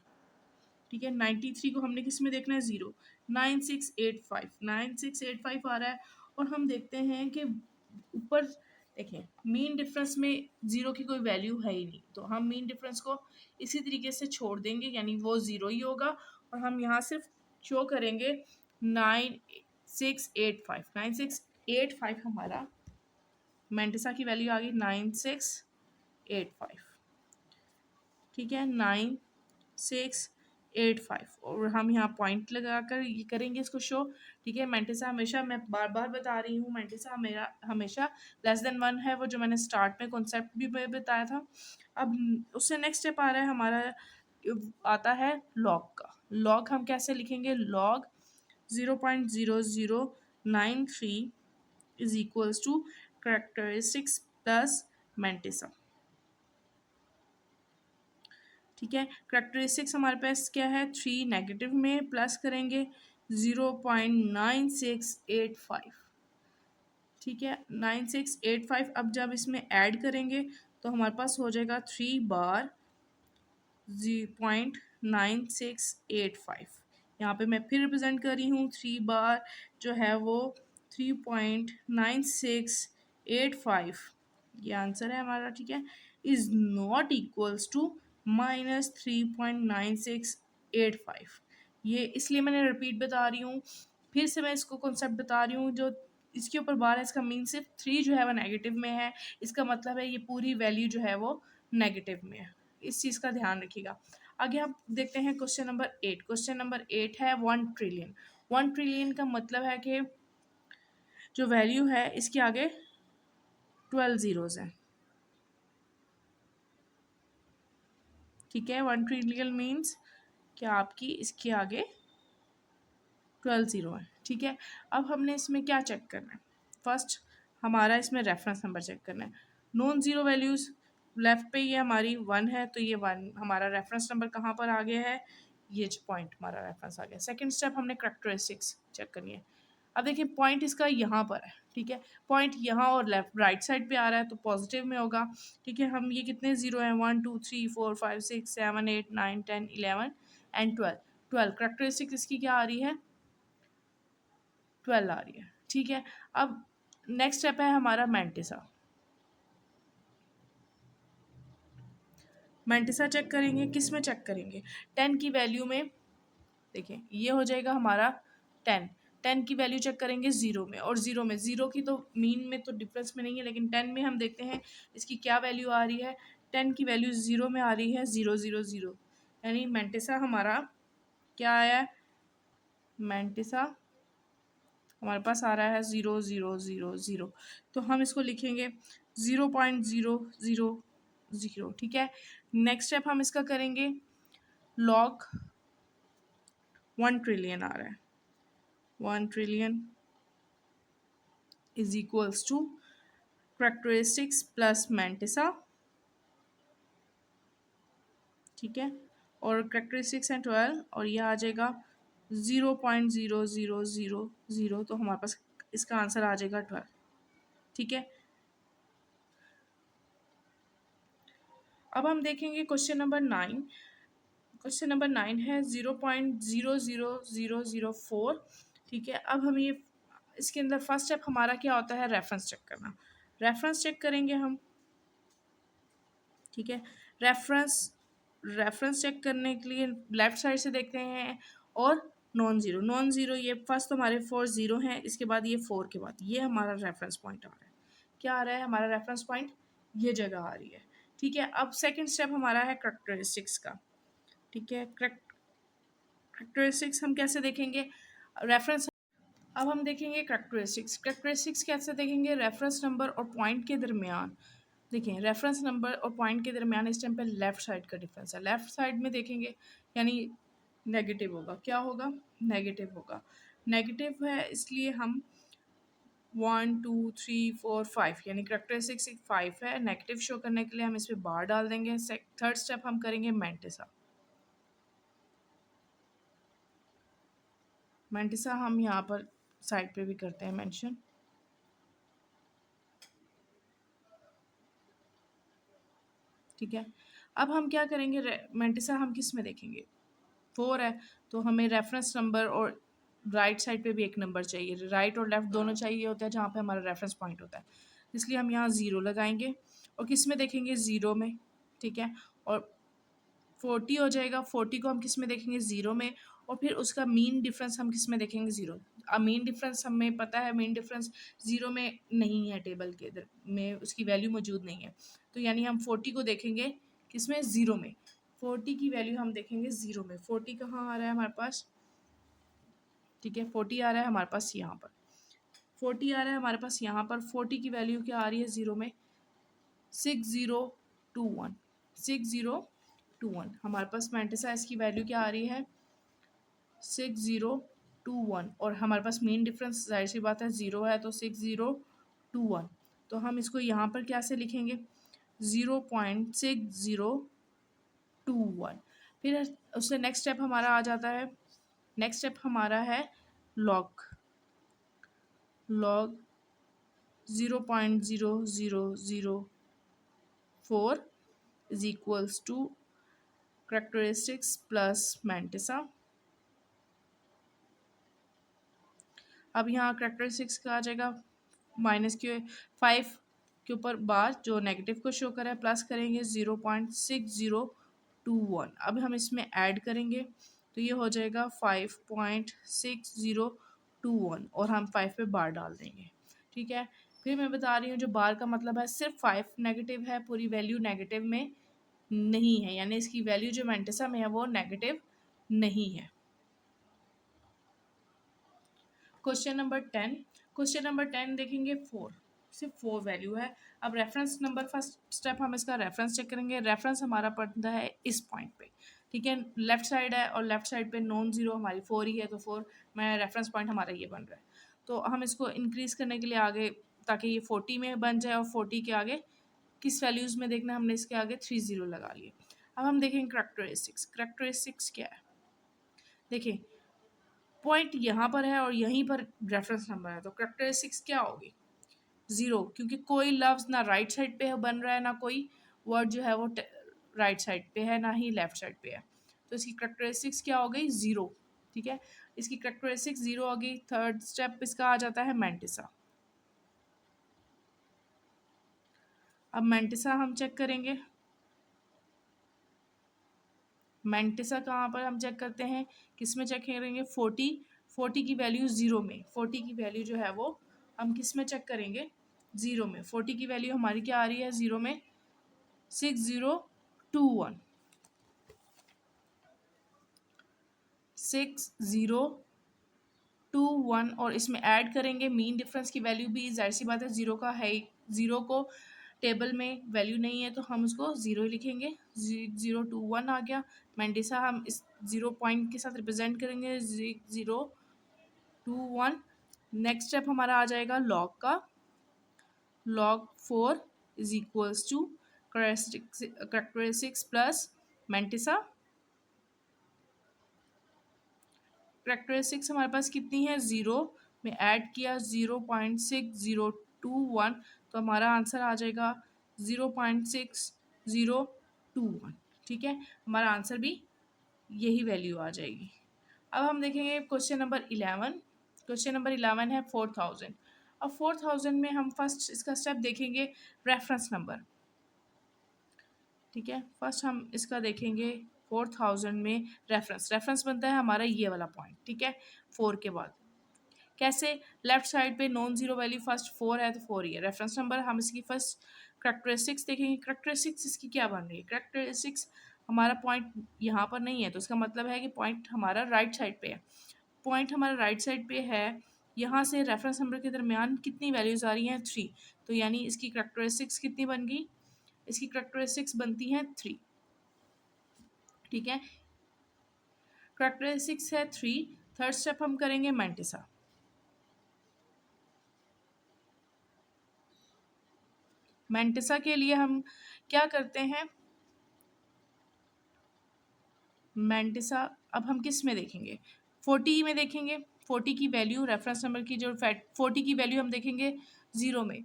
ठीक है, 93 को हमने किस में देखना है, 0। 9685 आ रहा है। और हम देखते हैं कि ऊपर देखें मीन डिफरेंस में 0 की कोई वैल्यू है ही नहीं, तो हम मीन डिफरेंस को इसी तरीके से छोड़ देंगे, यानी वो 0 ही होगा। और हम यहाँ सिर्फ शो करेंगे 9685 हमारा मैंटिसा की वैल्यू आ गई 9685। ठीक है, 9685 और हम यहाँ पॉइंट लगाकर ये करेंगे इसको शो। ठीक है, मैंटिसा हमेशा, मैं बार बार बता रही हूँ, मैंटिसा मेरा हमेशा <<1 है, वो जो मैंने स्टार्ट में कॉन्सेप्ट भी बताया था। अब उससे नेक्स्ट स्टेप आ रहा है हमारा, आता है लॉग का। लॉग हम कैसे लिखेंगे, log 0.0093 is equals to characteristics plus mantissa. ठीक है, करेक्टरिस्टिक्स हमारे पास क्या है, 3 नेगेटिव में प्लस करेंगे 0.9685। ठीक है, 9685 अब जब इसमें ऐड करेंगे तो हमारे पास हो जाएगा 3 बार 0.9685। यहाँ पे मैं फिर रिप्रेजेंट कर रही हूँ, 3 बार जो है वो 3.9685, ये आंसर है हमारा। ठीक है, इज़ नॉट इक्वल्स टू -3.9685। ये इसलिए मैंने रिपीट बता रही हूँ, फिर से मैं इसको कॉन्सेप्ट बता रही हूँ। जो इसके ऊपर बार है, इसका मीन सिर्फ 3 जो है वो नेगेटिव में है, इसका मतलब है ये पूरी वैल्यू जो है वो नेगेटिव में है। इस चीज़ का ध्यान रखिएगा। आगे हम देखते हैं क्वेश्चन नंबर 8। क्वेश्चन नंबर 8 है 1 ट्रिलियन। 1 ट्रिलियन का मतलब है कि जो वैल्यू है इसके आगे 12 ज़ीरोज़ हैं। ठीक है, 1 ट्रिलियन मीन्स कि आपकी इसके आगे 12 ज़ीरो है। ठीक है, अब हमने इसमें क्या चेक करना है, फर्स्ट हमारा इसमें रेफरेंस नंबर चेक करना है। नॉन ज़ीरो वैल्यूज़ लेफ़्ट पे ये हमारी 1 है, तो ये 1 हमारा रेफरेंस नंबर कहाँ पर आ गया है, ये जो पॉइंट हमारा रेफरेंस आ गया। सेकंड स्टेप हमने करेक्टरिस्टिक्स चेक करनी है। अब देखिए पॉइंट इसका यहाँ पर है। ठीक है, पॉइंट यहाँ और लेफ्ट राइट साइड पे आ रहा है तो पॉजिटिव में होगा। ठीक है, हम ये कितने ज़ीरो हैं, 1 2 3 4 5 6 7 8 9 10 11 एंड 12। करेक्टरिस्टिक्स इसकी क्या आ रही है, 12 आ रही है। ठीक है, अब नेक्स्ट स्टेप है हमारा मैंटिसा। मैंटिसा चेक करेंगे, किस में चेक करेंगे, 10 की वैल्यू में। देखिए ये हो जाएगा हमारा 10। 10 की वैल्यू चेक करेंगे 0 में, और 0 में 0 की तो मीन में तो डिफरेंस में नहीं है, लेकिन 10 में हम देखते हैं इसकी क्या वैल्यू आ रही है। 10 की वैल्यू 0 में आ रही है 0 0 0, यानी मैंटिसा हमारा क्या आया है, मैंटिसा हमारे पास आ रहा है 0 0 0 0। तो हम इसको लिखेंगे 0.00 0, ठीक है। नेक्स्ट स्टेप हम इसका करेंगे, लॉग 1 ट्रिलियन आ रहा है, 1 trillion is equals to characteristics plus mantissa, ठीक है, और करैक्टरिस्टिक्स एंड 12 और यह आ जाएगा 0.0000, तो हमारे पास इसका आंसर आ जाएगा 12, ठीक है। अब हम देखेंगे क्वेश्चन नंबर 9। क्वेश्चन नंबर 9 है 0.00004, ठीक है। अब हम ये इसके अंदर फर्स्ट स्टेप हमारा क्या होता है, रेफरेंस चेक करना। रेफरेंस चेक करेंगे हम, ठीक है। रेफरेंस रेफरेंस चेक करने के लिए लेफ्ट साइड से देखते हैं, और नॉन ज़ीरो, ये फर्स्ट तो हमारे 4 ज़ीरो हैं, इसके बाद ये 4 के बाद ये हमारा रेफरेंस पॉइंट आ रहा है। क्या आ रहा है हमारा रेफरेंस पॉइंट, ये जगह आ रही है, ठीक है। अब सेकंड स्टेप हमारा है करैक्टरिस्टिक्स का, ठीक है। करैक्टरिस्टिक्स हम कैसे देखेंगे, रेफरेंस। अब हम देखेंगे करैक्टरिस्टिक्स। करैक्टरिस्टिक्स कैसे देखेंगे, रेफरेंस नंबर और पॉइंट के दरमियान। देखिए रेफरेंस नंबर और पॉइंट के दरमियान इस टाइम पे लेफ़्ट साइड का डिफरेंस है, लेफ़्ट साइड में देखेंगे यानी नेगेटिव होगा। क्या होगा, नेगेटिव होगा। नेगेटिव है इसलिए हम 1 2 3 4 5 यानी करैक्टरिस्टिक्स 5 है, नेगेटिव शो करने के लिए हम इस पर बार डाल देंगे। थर्ड स्टेप हम करेंगे मैंटिसा। मैंटिसा हम यहाँ पर साइड पे भी करते हैं मेंशन, ठीक है। अब हम क्या करेंगे, मैंटिसा हम किस में देखेंगे, 4 है तो हमें रेफरेंस नंबर और राइट साइड पे भी एक नंबर चाहिए, राइट और लेफ्ट दोनों चाहिए होता है जहाँ पे हमारा रेफरेंस पॉइंट होता है, इसलिए हम यहाँ 0 लगाएंगे और किस में देखेंगे, 0 में, ठीक है। और 40 हो जाएगा, 40 को हम किस में देखेंगे, 0 में, और फिर उसका मीन डिफरेंस हम किस में देखेंगे, 0। अब मीन डिफरेंस हमें पता है, मीन डिफरेंस 0 में नहीं है, टेबल के इधर में उसकी वैल्यू मौजूद नहीं है, तो यानी हम 40 को देखेंगे किस में, 0 में। 40 की वैल्यू हम देखेंगे 0 में। 40 कहाँ आ रहा है हमारे पास, ठीक है, 40 आ रहा है हमारे पास यहाँ पर, 40 आ रहा है हमारे पास यहाँ पर। 40 की वैल्यू क्या आ रही है 0 में, 6021, 6021 हमारे पास। मैंटिसा की वैल्यू क्या आ रही है, 6021, और हमारे पास मेन डिफरेंस जाहिर सी बात है 0 है, तो 6021, तो हम इसको यहाँ पर क्या से लिखेंगे, 0.6021। फिर उससे नेक्स्ट स्टेप हमारा आ जाता है, नेक्स्ट स्टेप हमारा है log 0.0004 is equals to characteristics plus mantissa. अब यहाँ करैक्टरिस्टिक्स का आ जाएगा माइनस के 5 के ऊपर बार जो नेगेटिव को शो कर रहा है, प्लस करेंगे 0.6021। अब हम इसमें ऐड करेंगे तो ये हो जाएगा 5.6021 और हम 5 पे बार डाल देंगे, ठीक है। फिर मैं बता रही हूँ जो बार का मतलब है सिर्फ 5 नेगेटिव है, पूरी वैल्यू नेगेटिव में नहीं है, यानी इसकी वैल्यू जो मैंटिसा में है वो नेगेटिव नहीं है। क्वेश्चन नंबर 10, क्वेश्चन नंबर 10 देखेंगे 4, सिर्फ 4 वैल्यू है। अब रेफरेंस नंबर, फर्स्ट स्टेप हम इसका रेफरेंस चेक करेंगे। रेफरेंस हमारा पड़ता है इस पॉइंट पे, ठीक है, लेफ्ट साइड है और लेफ्ट साइड पे नॉन ज़ीरो हमारी 4 ही है, तो 4 में रेफरेंस पॉइंट हमारा ये बन रहा है। तो हम इसको इंक्रीज़ करने के लिए आगे, ताकि ये 40 में बन जाए, और 40 के आगे किस वैल्यूज़ में देखना, हमने इसके आगे 3 ज़ीरो लगा लिए। अब हम देखेंगे करैक्टरिस्टिक्स। करैक्टरिस्टिक्स क्या है, देखिए पॉइंट यहाँ पर है और यहीं पर रेफरेंस नंबर है, तो करैक्टरिस्टिक्स क्या होगी, 0, क्योंकि कोई लफ्ज़ ना राइट साइड पे है बन रहा है, ना कोई वर्ड जो है वो राइट साइड पे है, ना ही लेफ्ट साइड पे है, तो इसकी करैक्टरिस्टिक्स क्या हो गई, 0, ठीक है। इसकी करैक्टरिस्टिक्स 0 हो गई। थर्ड स्टेप इसका आ जाता है मैंटिसा। अब मैंटिसा हम चेक करेंगे, मैंटिसा कहाँ पर हम चेक करते हैं, किस में चेक करेंगे, 40 की वैल्यू 0 में, 40 की वैल्यू जो है वो हम किस में चेक करेंगे, 0 में। 40 की वैल्यू हमारी क्या आ रही है 0 में, 6021, 6021, और इसमें ऐड करेंगे मीन डिफरेंस की वैल्यू भी, जाहिर सी बात है 0 का है, 0 को टेबल में वैल्यू नहीं है तो हम उसको ज़ीरो ही लिखेंगे। 0 2 1 आ गया। मेंटिसा हम इस 0 पॉइंट के साथ रिप्रेजेंट करेंगे, 0 2 1। नेक्स्ट स्टेप हमारा आ जाएगा लॉग का। log 4 is equals to characteristics plus mantissa. Characteristics हमारे पास कितनी है, ज़ीरो में ऐड किया 0.6021, तो हमारा आंसर आ जाएगा 0.6021। ठीक है, हमारा आंसर भी यही वैल्यू आ जाएगी। अब हम देखेंगे क्वेश्चन नंबर 11। क्वेश्चन नंबर 11 है 4000। अब 4000 में हम फर्स्ट इसका स्टेप देखेंगे रेफरेंस नंबर। ठीक है, फर्स्ट हम इसका देखेंगे 4000 में रेफरेंस बनता है हमारा ये वाला पॉइंट। ठीक है, 4 के बाद कैसे, लेफ्ट साइड पे नॉन जीरो वैल्यू फर्स्ट 4 है तो 4 ही है रेफरेंस नंबर। हम इसकी फर्स्ट करेक्टरिस्टिक्स देखेंगे। करेक्टरिस्टिक्स इसकी क्या बन रही है, करेक्टरिस्टिक्स हमारा पॉइंट यहाँ पर नहीं है तो इसका मतलब है कि पॉइंट हमारा राइट साइड पे है। पॉइंट हमारा राइट साइड पे है, यहाँ से रेफरेंस नंबर के दरमियान कितनी वैल्यूज़ आ रही हैं, 3। तो यानी इसकी करेक्टरिस्टिक्स कितनी बन गई, इसकी करेक्टरिस्टिक्स बनती हैं 3। ठीक है, करेक्टरिस्टिक्स है 3। थर्ड स्टेप हम करेंगे मेंटिसा। मेंटिसा के लिए हम क्या करते हैं, मेंटिसा अब हम किस में देखेंगे, 40 में देखेंगे। 40 की वैल्यू रेफरेंस नंबर की जो 40 की वैल्यू हम देखेंगे ज़ीरो में।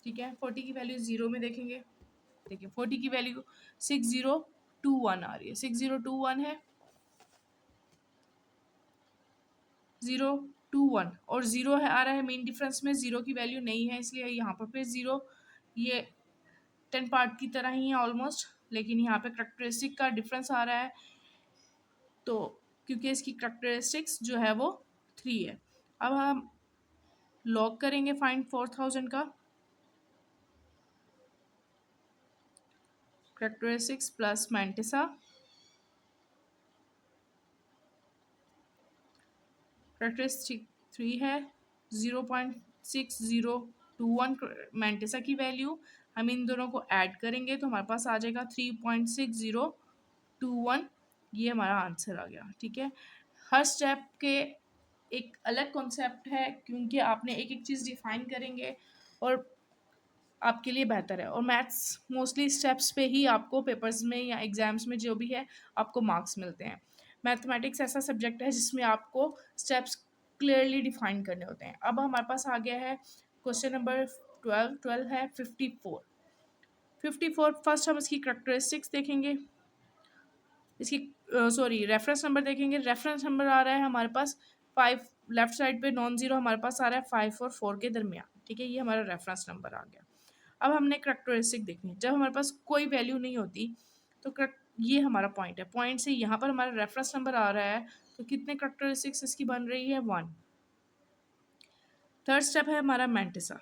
ठीक है, 40 की वैल्यू ज़ीरो में देखेंगे। देखिए 40 की वैल्यू 6021 आ रही है, 6021 है 021, और ज़ीरो है आ रहा है मेन डिफरेंस में, ज़ीरो की वैल्यू नहीं है इसलिए यहाँ पर फिर ज़ीरो। ये 10 पार्ट की तरह ही है ऑलमोस्ट, लेकिन यहाँ पे करेक्टरिस्टिक का डिफरेंस आ रहा है तो क्योंकि इसकी करेक्टरिस्टिक्स जो है वो 3 है। अब हम लॉग करेंगे फाइंड 4000 का। Characteristics plus mantissa. करेक्टरिस्टिक 3 है, 0.6021 मेंटिसा की वैल्यू। हम इन दोनों को ऐड करेंगे तो हमारे पास आ जाएगा 3.6021। ये हमारा आंसर आ गया। ठीक है, हर स्टेप के एक अलग कॉन्सेप्ट है क्योंकि आपने एक एक चीज़ डिफाइन करेंगे और आपके लिए बेहतर है। और मैथ्स मोस्टली स्टेप्स पे ही आपको पेपर्स में या एग्ज़ाम्स में जो भी है आपको मार्क्स मिलते हैं। मैथमेटिक्स ऐसा सब्जेक्ट है जिसमें आपको स्टेप्स क्लियरली डिफाइन करने होते हैं। अब हमारे पास आ गया है क्वेश्चन नंबर 12 है 54। फर्स्ट हम इसकी करेक्टरिस्टिक्स देखेंगे, इसकी सॉरी रेफरेंस नंबर देखेंगे। रेफरेंस नंबर आ रहा है हमारे पास 5, लेफ्ट साइड पे नॉन ज़ीरो हमारे पास आ रहा है 5 और 4 के दरमियान। ठीक है, ये हमारा रेफरेंस नंबर आ गया। अब हमने करेक्टरिस्टिक देखनी है, जब हमारे पास कोई वैल्यू नहीं होती तो करेक्ट ये हमारा पॉइंट है, पॉइंट से यहाँ पर हमारा रेफरेंस नंबर आ रहा है तो कितने करेक्टरिस्टिक्स इसकी बन रही है, 1। थर्ड स्टेप है हमारा मेंटिसा।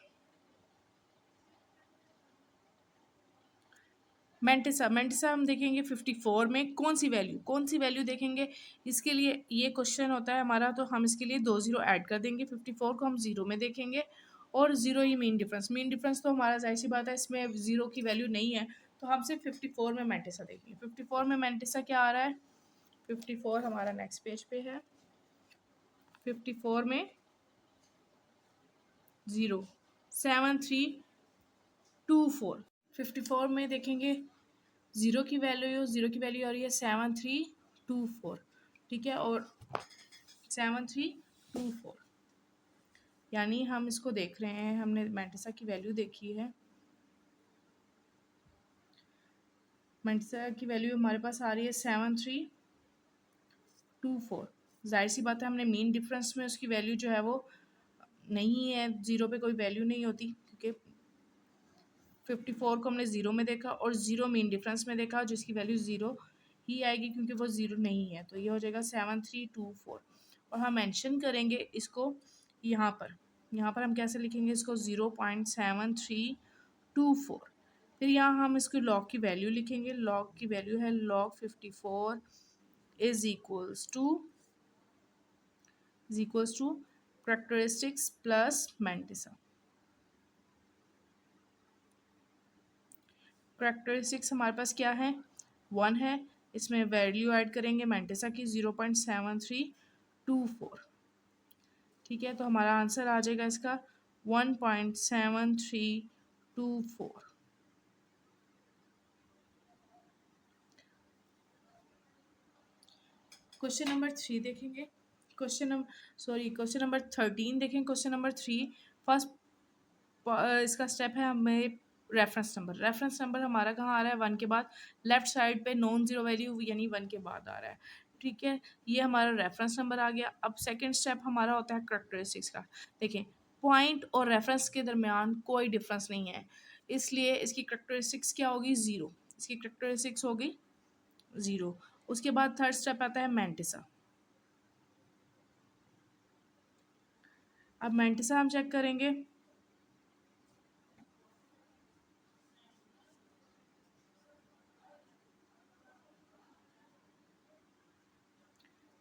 मेंटिसा हम देखेंगे 54 में कौन सी वैल्यू देखेंगे। इसके लिए ये क्वेश्चन होता है हमारा तो हम इसके लिए 2 ज़ीरो ऐड कर देंगे। 54 को हम ज़ीरो में देखेंगे और ज़ीरो ही मीन डिफरेंस तो हमारा जाहिर सी बात है इसमें ज़ीरो की वैल्यू नहीं है तो हम सिर्फ 54 में मेंटिसा देखेंगे। 54 में मेंटिसा क्या आ रहा है, 54 हमारा नेक्स्ट पेज पे है। 54 में 0 7324। 54 में देखेंगे ज़ीरो की वैल्यू आ रही है 7324। ठीक है, और 7324 यानी हम इसको देख रहे हैं, हमने मेंटिसा की वैल्यू देखी है। मेंटिसा की वैल्यू हमारे पास आ रही है 7324। जाहिर सी बात है हमने मीन डिफरेंस में उसकी वैल्यू जो है वो नहीं है, ज़ीरो पे कोई वैल्यू नहीं होती क्योंकि 54 को हमने ज़ीरो में देखा और ज़ीरो मीन डिफरेंस में देखा जिसकी वैल्यू ज़ीरो ही आएगी क्योंकि वो ज़ीरो नहीं है, तो ये हो जाएगा 7324। और हम मेंशन करेंगे इसको यहाँ पर हम कैसे लिखेंगे इसको, 0.7324। फिर यहाँ हम इसको लॉग की वैल्यू लिखेंगे। लॉग की वैल्यू है log 54 is equals to characteristics plus mantissa. Characteristics हमारे पास क्या है, 1 है, इसमें वैल्यू ऐड करेंगे मैंटेसा की 0.7324। ठीक है, तो हमारा आंसर आ जाएगा इसका 1.7324। क्वेश्चन नंबर 3 देखेंगे। क्वेश्चन नंबर 13 देखें। क्वेश्चन नंबर 3 फर्स्ट इसका स्टेप है हमें रेफरेंस नंबर हमारा कहाँ आ रहा है, 1 के बाद, लेफ्ट साइड पे नॉन जीरो वैल्यू यानी 1 के बाद आ रहा है। ठीक है, ये हमारा रेफरेंस नंबर आ गया। अब सेकंड स्टेप हमारा होता है करेक्टरिस्टिक्स का। देखें, पॉइंट और रेफरेंस के दरमियान कोई डिफरेंस नहीं है, इसलिए इसकी करेक्टरिस्टिक्स क्या होगी, ज़ीरो। इसकी करेक्टरिस्टिक्स होगी ज़ीरो। उसके बाद थर्ड स्टेप आता है मैंटिसा। अब मैंटिसा हम चेक करेंगे।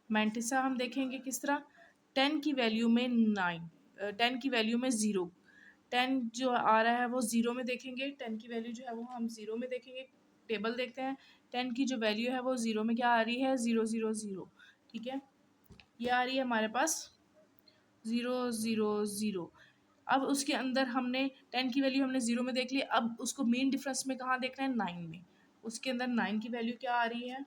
मैंटिसा हम देखेंगे किस तरह, 10 की वैल्यू में 9, 10 की वैल्यू में 0, 10 जो आ रहा है वो ज़ीरो में देखेंगे, 10 की वैल्यू जो है वो हम ज़ीरो में देखेंगे। टेबल देखते हैं, 10 की जो वैल्यू है वो ज़ीरो में क्या आ रही है, 000। ठीक है, ये आ रही है हमारे पास 000। अब उसके अंदर हमने 10 की वैल्यू हमने ज़ीरो में देख ली, अब उसको मेन डिफरेंस में कहाँ देखना है, 9 में। उसके अंदर 9 की वैल्यू क्या आ रही है,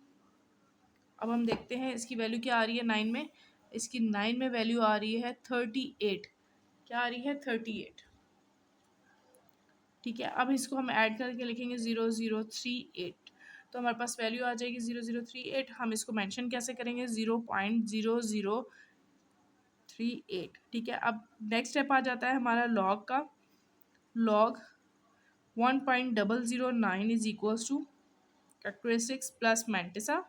अब हम देखते हैं इसकी वैल्यू क्या आ रही है 9 में। इसकी 9 में वैल्यू आ रही है 38। क्या आ रही है, 38। ठीक है, अब इसको हम ऐड करके लिखेंगे 0038, तो हमारे पास वैल्यू आ जाएगी 0038। हम इसको मेंशन कैसे करेंगे, 0.0038। ठीक है, अब नेक्स्ट स्टेप आ जाता है हमारा लॉग का। Log 1.009 is equals to characteristics plus mantissa.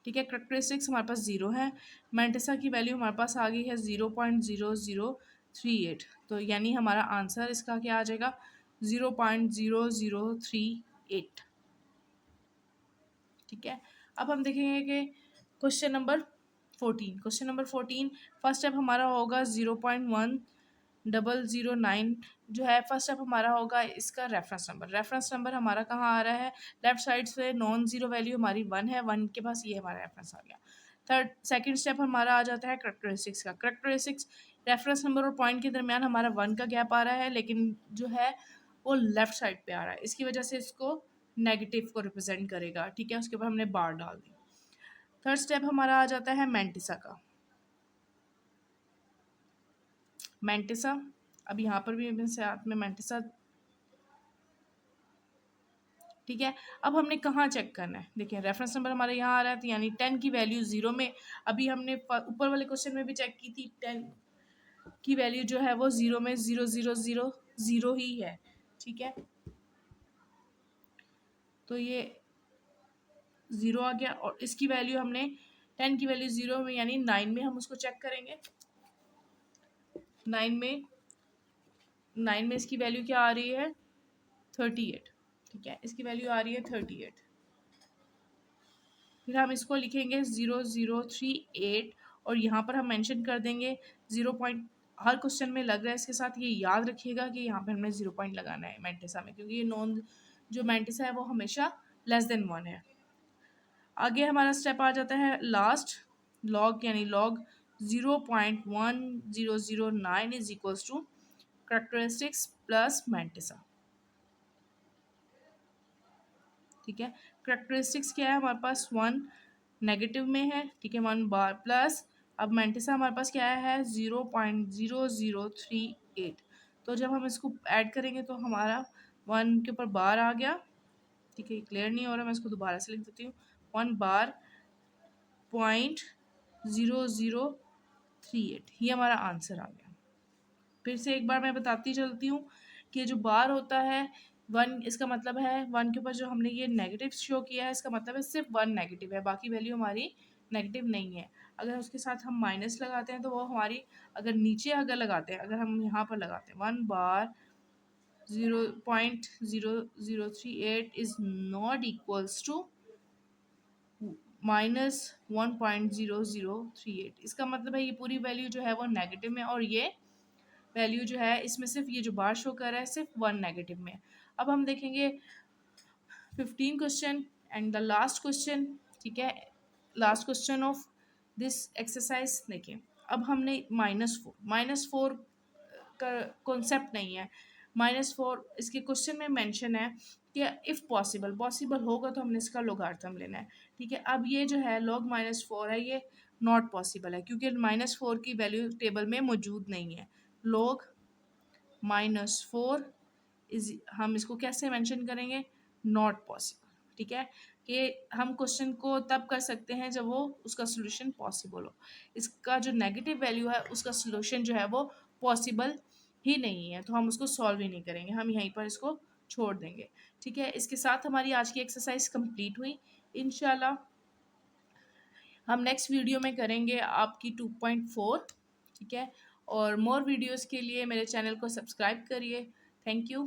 ठीक है, करेक्टरिस्टिक्स हमारे पास ज़ीरो है, मैंटिसा की वैल्यू हमारे पास आ गई है 0.0038, तो यानी हमारा आंसर इसका क्या आ जाएगा, 0.0038। ठीक है, अब हम देखेंगे कि क्वेश्चन नंबर 14 फर्स्ट स्टेप हमारा होगा 0.1009 जो है, फर्स्ट स्टेप हमारा होगा इसका रेफरेंस नंबर हमारा कहाँ आ रहा है, लेफ्ट साइड से नॉन जीरो वैल्यू हमारी 1 है, 1 के पास ये हमारा रेफरेंस आ गया। सेकंड स्टेप हमारा आ जाता है करेक्टरिस्टिक्स का। करेक्टरिस्टिक्स रेफरेंस नंबर और पॉइंट के दरमियान हमारा 1 का गैप आ रहा है, लेकिन जो है वो लेफ्ट साइड पे आ रहा है, इसकी वजह से इसको नेगेटिव को रिप्रेजेंट करेगा। ठीक है, उसके ऊपर हमने बार डाल दी। थर्ड स्टेप हमारा आ जाता है मैंटिसा का। मैंटिसा, अब यहाँ पर भी मैं साथ में मैंटिसा। ठीक है, अब हमने कहाँ चेक करना है, देखिए रेफरेंस नंबर हमारे यहाँ आ रहा है, तो यानी 10 की वैल्यू ज़ीरो में। अभी हमने ऊपर वाले क्वेश्चन में भी चेक की थी, 10 की वैल्यू जो है वो ज़ीरो में 000 ही है। ठीक है, तो ये ज़ीरो आ गया, और इसकी वैल्यू हमने 10 की वैल्यू ज़ीरो में यानी 9 में हम उसको चेक करेंगे। 9 में 9 में इसकी वैल्यू क्या आ रही है, 38। ठीक है, इसकी वैल्यू आ रही है 38। फिर हम इसको लिखेंगे 0038, और यहाँ पर हम मेंशन कर देंगे 0 हर क्वेश्चन में लग रहा है, इसके साथ ये याद रखिएगा कि यहाँ पे हमने 0 लगाना है मैंटिसा में, क्योंकि ये नॉन जो मैंटिसा है वो हमेशा <<1 है। आगे हमारा स्टेप आ जाता है लास्ट, लॉग, यानी log 0.1009 is equals to characteristics plus mantissa. ठीक है, करेक्टरिस्टिक्स क्या है हमारे पास, 1 नेगेटिव में है। ठीक है, 1 बार प्लस, अब मैंटिसा हमारे पास क्या है, 0.0038। तो जब हम इसको ऐड करेंगे तो हमारा 1 के ऊपर बार आ गया। ठीक है, क्लियर नहीं हो रहा, मैं इसको दोबारा से लिख देती हूँ, 1 बार .0038, ये हमारा आंसर आ गया। फिर से एक बार मैं बताती चलती हूँ कि जो बार होता है 1, इसका मतलब है 1 के ऊपर जो हमने ये नेगेटिव शो किया है, इसका मतलब है सिर्फ 1 नेगेटिव है, बाकी वैल्यू हमारी नेगेटिव नहीं है। अगर उसके साथ हम माइनस लगाते हैं तो वो हमारी, अगर नीचे अगर लगाते हैं, अगर हम यहाँ पर लगाते हैं 1 बार 0.0038 इज नॉट इक्वल्स टू -1.0038, इसका मतलब है ये पूरी वैल्यू जो है वो नेगेटिव में, और ये वैल्यू जो है इसमें सिर्फ ये जो बार शो कर रहा है सिर्फ 1 नेगेटिव में। अब हम देखेंगे 15 question and the last question, ठीक है, last question of this exercise. देखिए अब हमने -4 का कॉन्सेप्ट नहीं है। -4 इसके क्वेश्चन में मेंशन है कि इफ़ पॉसिबल होगा तो हमने इसका लोगार्थम लेना है, ठीक है। अब ये जो है log -4 है, ये नॉट पॉसिबल है क्योंकि -4 की वैल्यू टेबल में मौजूद नहीं है। log -4 इज, हम इसको कैसे मेंशन करेंगे, नॉट पॉसिबल, ठीक है। कि हम क्वेश्चन को तब कर सकते हैं जब वो उसका सोल्यूशन पॉसिबल हो। इसका जो नेगेटिव वैल्यू है उसका सोल्यूशन जो है वो पॉसिबल ही नहीं है, तो हम उसको सॉल्व ही नहीं करेंगे, हम यहीं पर इसको छोड़ देंगे, ठीक है। इसके साथ हमारी आज की एक्सरसाइज कंप्लीट हुई। इंशाल्लाह हम नेक्स्ट वीडियो में करेंगे आपकी 2.4, ठीक है। और मोर वीडियोस के लिए मेरे चैनल को सब्सक्राइब करिए। Thank you.